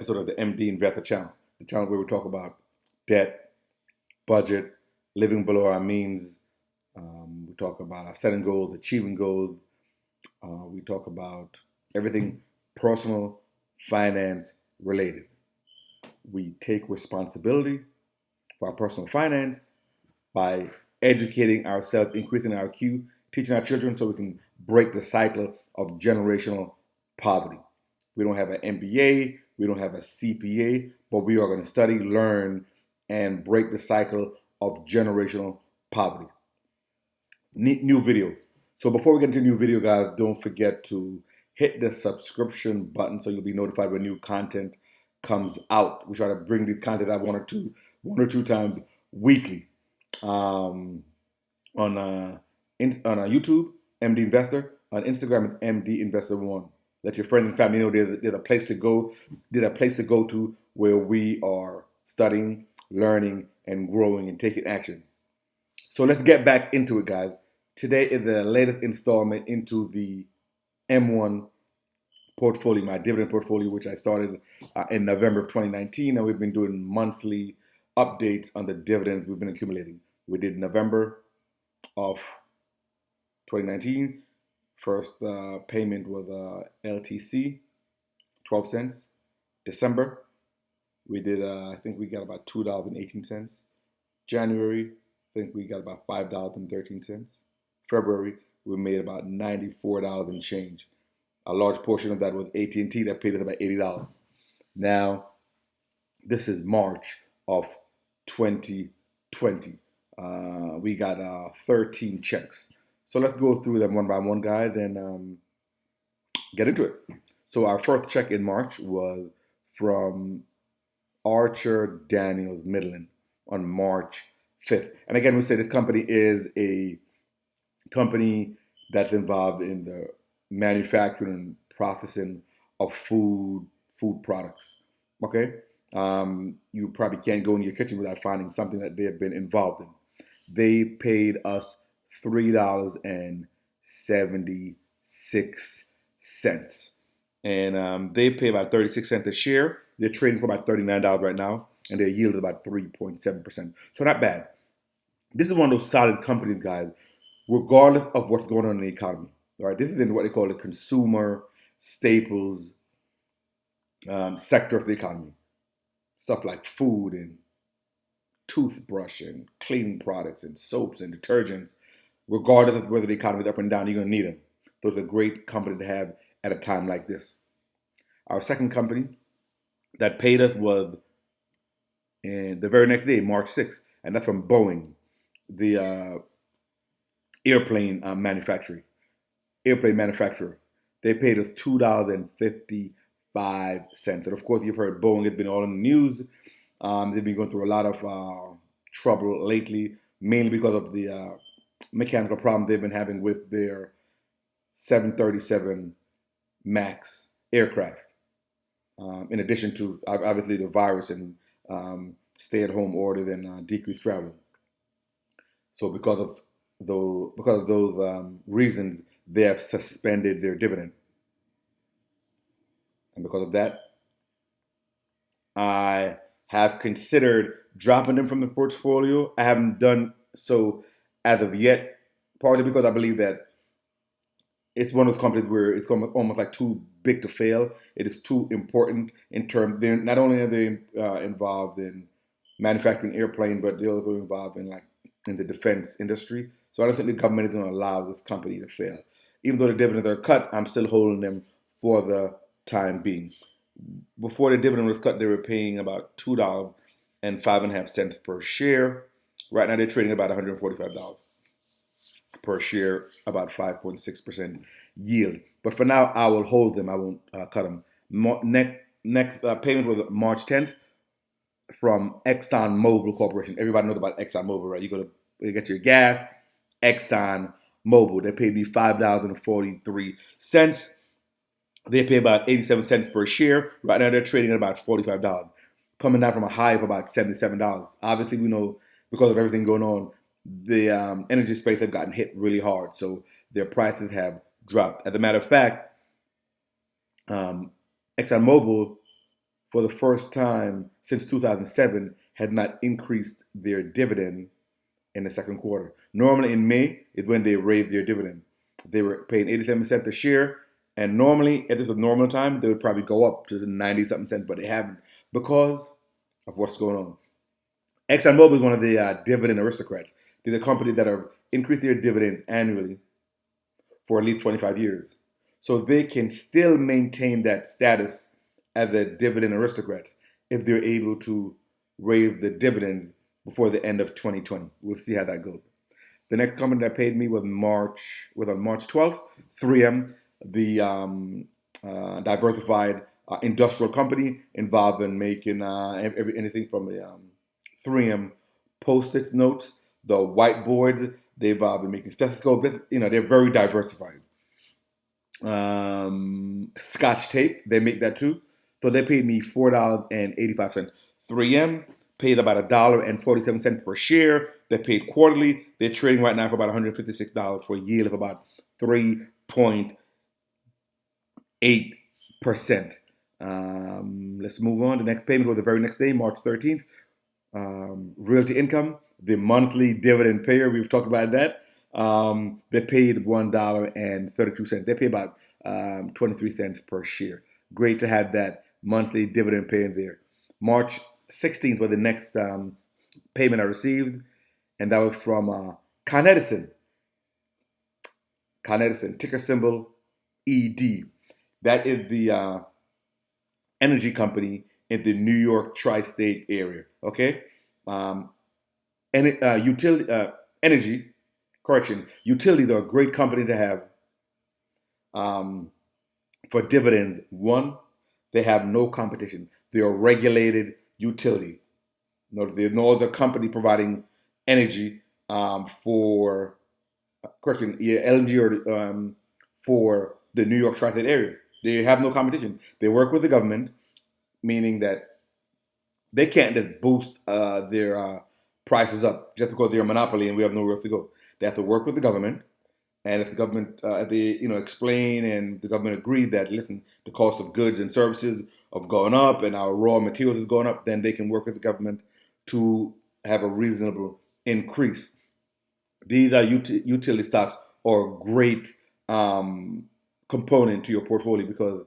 episode of the MD Investor channel, the channel where we talk about debt, budget, living below our means. We talk about setting goals, achieving goals. We talk about everything personal finance related. We take responsibility for our personal finance by educating ourselves, increasing our IQ, teaching our children so we can break the cycle of generational poverty. We don't have an MBA, we don't have a CPA, but we are going to study, learn, and break the cycle of generational poverty. New video. So before we get into the new video, guys, don't forget to hit the subscription button so you'll be notified when new content comes out. We try to bring the content out one or two times weekly. On YouTube, MD Investor. On Instagram, MD Investor One. Let your friends and family know there's a place to go. There's a place to go to where we are studying, learning, and growing and taking action. So let's get back into it, guys. Today is the latest installment into the M1 portfolio, my dividend portfolio, which I started in November of 2019, and we've been doing monthly updates on the dividends we've been accumulating. We did November of 2019. First payment was LTC, 12 cents. December, we did, I think we got about $2.18. January, I think we got about $5.13. February, we made about $94 and change. A large portion of that was AT&T that paid us about $80. Now, this is March of 2020. We got 13 checks. So let's go through them one by one, guys, and get into it. So our first check in March was from Archer Daniels Midland on March 5th. And again, we say this company is a company that's involved in the manufacturing and processing of food products. Okay? You probably can't go in your kitchen without finding something that they have been involved in. They paid us $3.76. And they pay about 36 cents a share. They're trading for about $39 right now, and their yield is about 3.7%. So not bad. This is one of those solid companies, guys, regardless of what's going on in the economy. All right, this is in what they call the consumer staples sector of the economy. Stuff like food and toothbrush and cleaning products and soaps and detergents. Regardless of whether the economy is up and down, you're going to need them. Those are a great company to have at a time like this. Our second company that paid us was the very next day, March 6th, and that's from Boeing, the airplane manufacturer. They paid us $2.55. And of course, you've heard Boeing has been all in the news. They've been going through a lot of trouble lately, mainly because of the mechanical problem they've been having with their 737 MAX aircraft. In addition to obviously the virus and stay-at-home order and decreased travel. So because of those reasons, they have suspended their dividend. And because of that, I have considered dropping them from the portfolio. I haven't done so as of yet, partly because I believe that it's one of those companies where it's almost like too big to fail. It is too important in terms. Not only are they involved in manufacturing airplane, but they're also involved in the defense industry. So I don't think the government is going to allow this company to fail. Even though the dividends are cut, I'm still holding them for the time being. Before the dividend was cut, they were paying about $2.05 per share. Right now, they're trading about $145 per share, about 5.6% yield. But for now, I will hold them. I won't cut them. Next payment was March 10th from Exxon Mobil Corporation. Everybody knows about Exxon Mobil, right? You get your gas, Exxon Mobil. They paid me $5.43. They pay about 87 cents per share. Right now, they're trading at about $45, coming down from a high of about $77. Obviously, we know because of everything going on, the energy space have gotten hit really hard. So their prices have dropped. As a matter of fact, ExxonMobil for the first time since 2007, had not increased their dividend in the second quarter. Normally in May is when they raise their dividend. They were paying 87 cents a share, and normally at this normal time they would probably go up to 90 something cents, but they haven't because of what's going on. ExxonMobil is one of the dividend aristocrats. They're the company that have increased their dividend annually for at least 25 years. So they can still maintain that status as a dividend aristocrat if they're able to raise the dividend before the end of 2020. We'll see how that goes. The next company that paid me was on March 12th, 3M, the diversified industrial company involved in making anything from the 3M post-it notes, the whiteboard. They've been making stethoscopes. They're very diversified. Scotch tape, they make that too. So they paid me $4.85. 3M paid about $1.47 per share. They paid quarterly. They're trading right now for about $156 for a yield of about 3.8%. Let's move on. The next payment was the very next day, March 13th. Realty Income, the monthly dividend payer. We've talked about that. They paid $1.32. They pay about 23 cents per share. Great to have that monthly dividend paying there. March 16th was the next payment I received, and that was from Con Edison. Con Edison, ticker symbol ED. That is the energy company in the New York tri-state area. Okay, utility. They're a great company to have. For dividend, one, they have no competition. They're a regulated utility. There's no other company providing energy for LNG or for the New York tri-state area. They have no competition. They work with the government, meaning that they can't just boost their prices up just because they're a monopoly and we have nowhere else to go. They have to work with the government, and if the government explain and the government agree that, listen, the cost of goods and services have gone up and our raw materials is going up, then they can work with the government to have a reasonable increase. These utility stocks are a great component to your portfolio because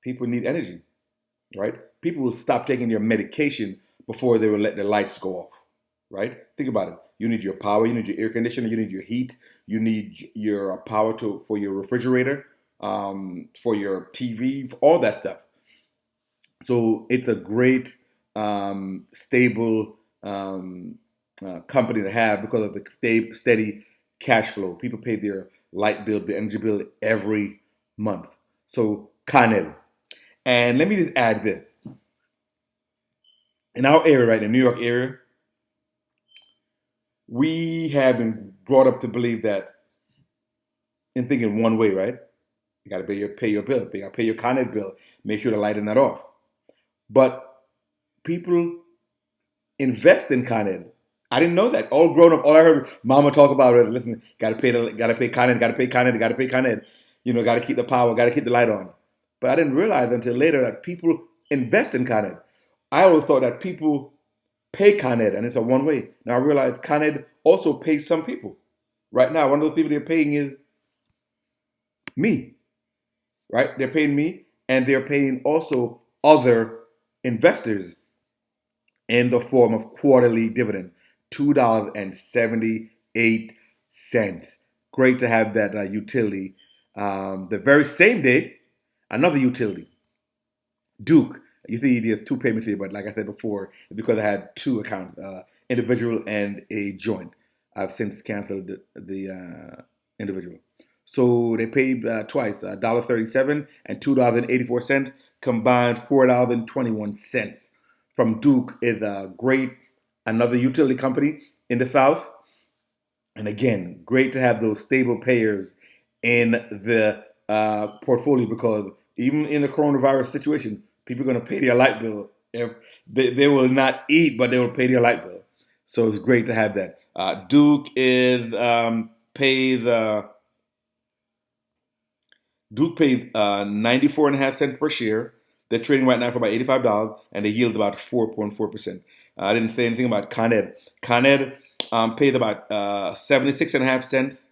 people need energy, right? People will stop taking their medication before they will let the lights go off, right? Think about it. You need your power, you need your air conditioner, you need your heat, you need your power for your refrigerator, for your TV, all that stuff. So it's a great, stable company to have because of the steady cash flow. People pay their light bill, their energy bill every month. So Con Ed. And let me just add this. In our area, right, in the New York area, we have been brought up to believe that in thinking one way, right? You got to pay your bill. You got to pay your Con Ed bill. Make sure the light is not off. But people invest in Con Ed. I didn't know that. All grown up, all I heard Mama talk about was, listen, got to pay Con Ed, got to pay Con Ed, got to pay Con Ed. Got to keep the power, got to keep the light on. But I didn't realize until later that people invest in Con Ed. I always thought that people pay Con Ed, and it's a one way. Now I realize Con Ed also pays some people. Right now, one of those people they're paying is me. Right? They're paying me, and they're paying also other investors in the form of quarterly dividend, $2.78. Great to have that utility. The very same day, another utility, Duke. You see, there's two payments here, but like I said before, it's because I had two accounts, individual and a joint. I've since canceled the individual. So they paid twice, $1.37 and $2.84, combined $4.21 from Duke. Is a great, another utility company in the South. And again, great to have those stable payers in the portfolio because even in the coronavirus situation, people are going to pay their light bill. If they will not eat, but they will pay their light bill. So it's great to have that. Duke is Duke paid 94.5 cents per share. They're trading right now for about $85, and they yield about 4.4%. I didn't say anything about Con Ed. Con Ed paid about 76.5 cents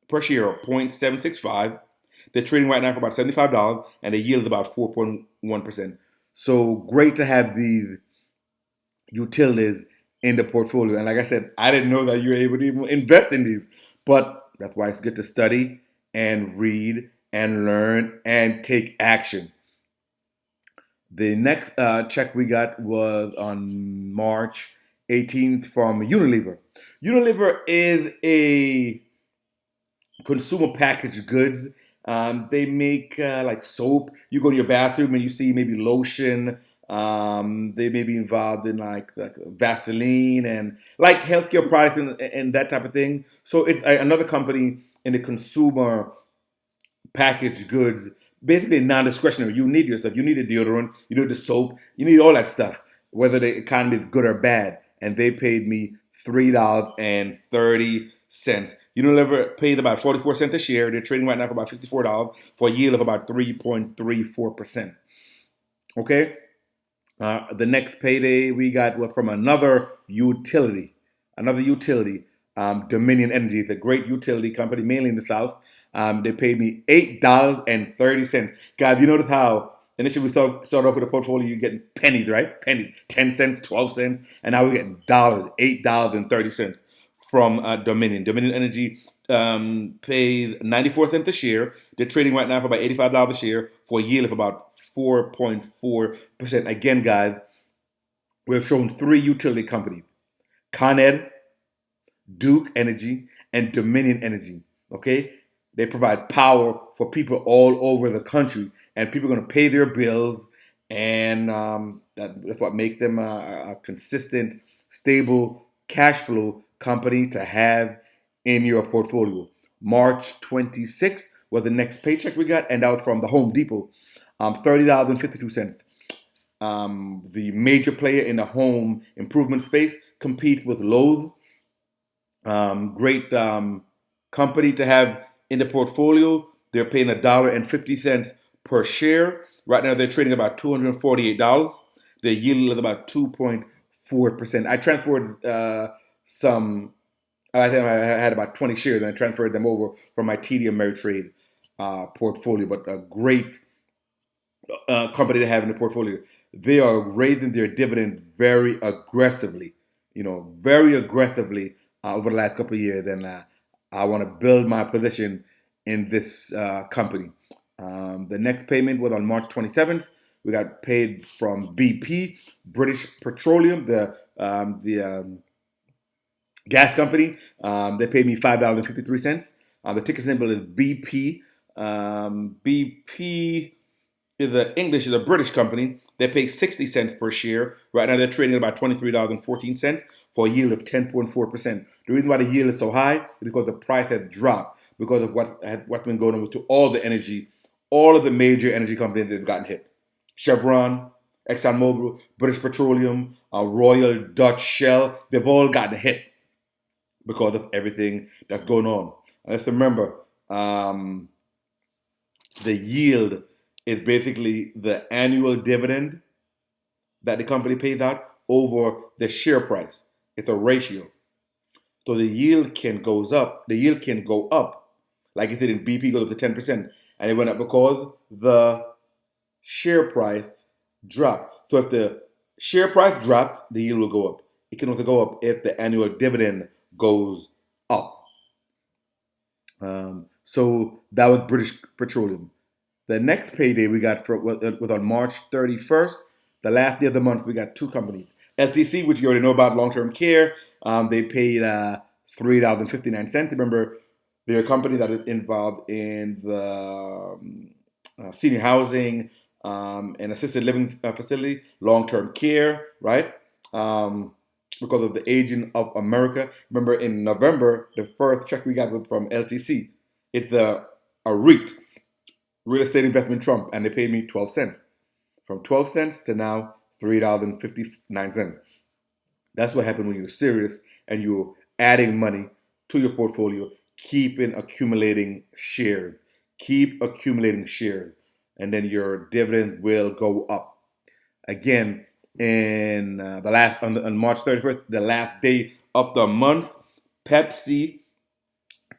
per share, or 0.765. They're trading right now for about $75, and they yield about 4.1%. So great to have these utilities in the portfolio. And like I said, I didn't know that you were able to even invest in these. But that's why it's good to study and read and learn and take action. The next check we got was on March 18th from Unilever. Unilever is a consumer packaged goods. They make like soap. You go to your bathroom and you see maybe lotion. They may be involved in like Vaseline and like healthcare products and that type of thing. So it's another company in the consumer packaged goods, basically non-discretionary. You need your stuff. You need the deodorant. You need the soap. You need all that stuff, whether the economy is good or bad. And they paid me $3.30. Unilever paid about 44 cents a share. They're trading right now for about $54 for a yield of about 3.34%. Okay. The next payday we got was from another utility, Dominion Energy, the great utility company, mainly in the South. They paid me $8.30. Guys, you notice how initially we start off with a portfolio, you're getting pennies, right? Pennies, 10 cents, 12 cents, and now we're getting dollars, $8.30 from Dominion. Dominion Energy paid 94 cents a share. They're trading right now for about $85 a share for a yield of about 4.4%. Again, guys, we've shown three utility companies: Con Ed, Duke Energy, and Dominion Energy. Okay? They provide power for people all over the country, and people are going to pay their bills, and that's what makes them a consistent, stable cash flow company to have in your portfolio. March 26th was the next paycheck we got, and that was from the Home Depot, $30.52. The major player in the home improvement space competes with Lowe's. Great company to have in the portfolio. They're paying $1.50 per share. Right now, they're trading about $248. Their yield is about 2.4%. I transferred some. I think I had about 20 shares, and I transferred them over from my TD Ameritrade portfolio. But a great company to have in the portfolio. They are raising their dividends very aggressively, very aggressively over the last couple of years. And I want to build my position in this company. The next payment was on March 27th. We got paid from BP, British Petroleum, the gas company. They paid me $5.53. The ticker symbol is BP. BP is a British company. They pay 60 cents per share. Right now they're trading at about $23.14 for a yield of 10.4%. The reason why the yield is so high is because the price has dropped because of what's been going on with all of the major energy companies that have gotten hit. Chevron, ExxonMobil, British Petroleum, Royal Dutch Shell, they've all gotten hit because of everything that's going on. And let's remember, the yield is basically the annual dividend that the company pays out over the share price. It's a ratio. So the yield can go up, like it did in BP, goes up to 10%. And it went up because the share price dropped. So if the share price drops, the yield will go up. It can also go up if the annual dividend goes up. So that was British Petroleum. The next payday we got was on March 31st. The last day of the month, we got two companies. LTC, which you already know about, long-term care. They paid $3.59. Remember, they're a company that is involved in the senior housing and assisted living facility, long-term care, right? Because of the aging of America. Remember, in November, the first check we got was from LTC. It's a REIT, Real Estate Investment Trust, and they paid me 12 cents. From 12 cents to now $3.59. That's what happened when you're serious and you're adding money to your portfolio, accumulating shares. Keep accumulating shares. and then your dividend will go up. Again, in the last on March 31st, the last day of the month, Pepsi,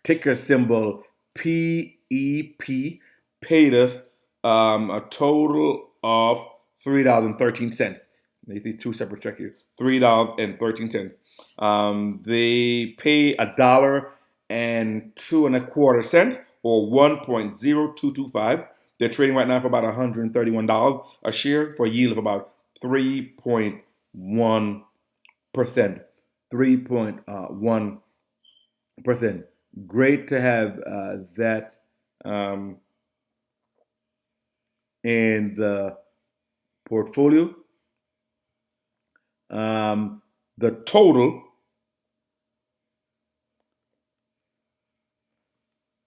ticker symbol PEP, paid us a total of $3.13. You see two separate checks here. $3.13. They pay $1.0225 or 1.0225. They're trading right now for about $131 a share for a yield of about 3.1%. 3.1%. Great to have that in the portfolio. The total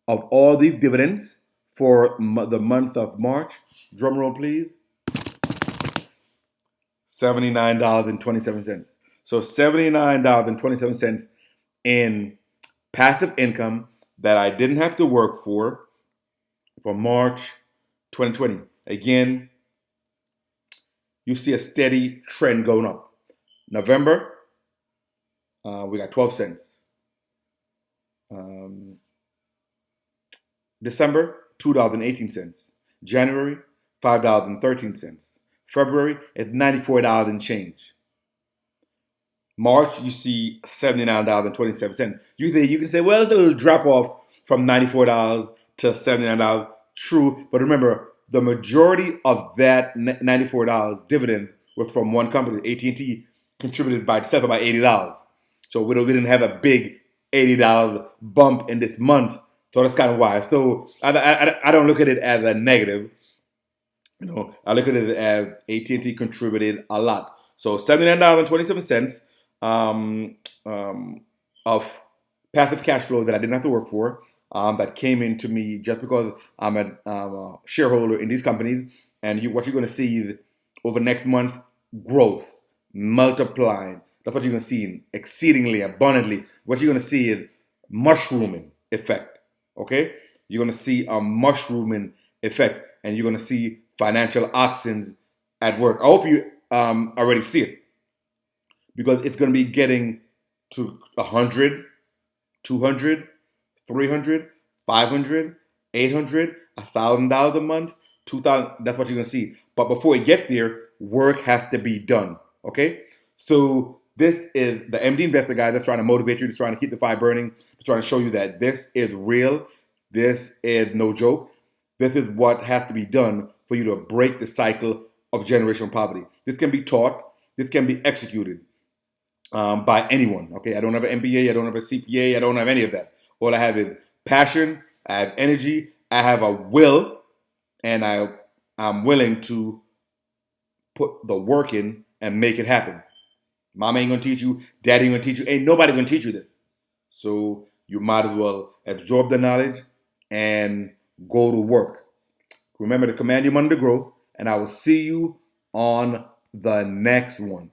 of all these dividends for the month of March, drum roll please, $79.27. So $79.27 in passive income that I didn't have to work for March 2020. Again, you see a steady trend going up. November, we got 12 cents. December, $2.18. January, $5.13. February, it's $94 and change. March, you see $79.27. You can say, well, it's a little drop off from $94 to $79. True, but remember, the majority of that $94 dividend was from one company. AT&T contributed by itself about $80. So we didn't have a big $80 bump in this month. So that's kind of why. So I don't look at it as a negative. I look at it as AT&T contributed a lot. So $79.27 of passive cash flow that I didn't have to work for, that came into me just because I'm a shareholder in these companies. And what you're going to see over next month, growth, multiplying. That's what you're going to see exceedingly, abundantly. What you're going to see is mushrooming effect. Okay? You're going to see a mushrooming effect, and you're going to see financial oxygen at work. I hope you already see it, because it's going to be getting to 100, 200, 300, 500, 800, $1,000 a month, 2,000. That's what you're going to see. But before it gets there, work has to be done. Okay? So this is the MD Investor guy that's trying to motivate you, that's trying to keep the fire burning, that's trying to show you that this is real. This is no joke. This is what has to be done for you to break the cycle of generational poverty. This can be taught. This can be executed by anyone. Okay, I don't have an MBA. I don't have a CPA. I don't have any of that. All I have is passion. I have energy. I have a will, and I'm willing to put the work in and make it happen. Mama ain't gonna teach you. Daddy ain't gonna teach you. Ain't nobody gonna teach you this. So you might as well absorb the knowledge and go to work. Remember to command your money to grow, and I will see you on the next one.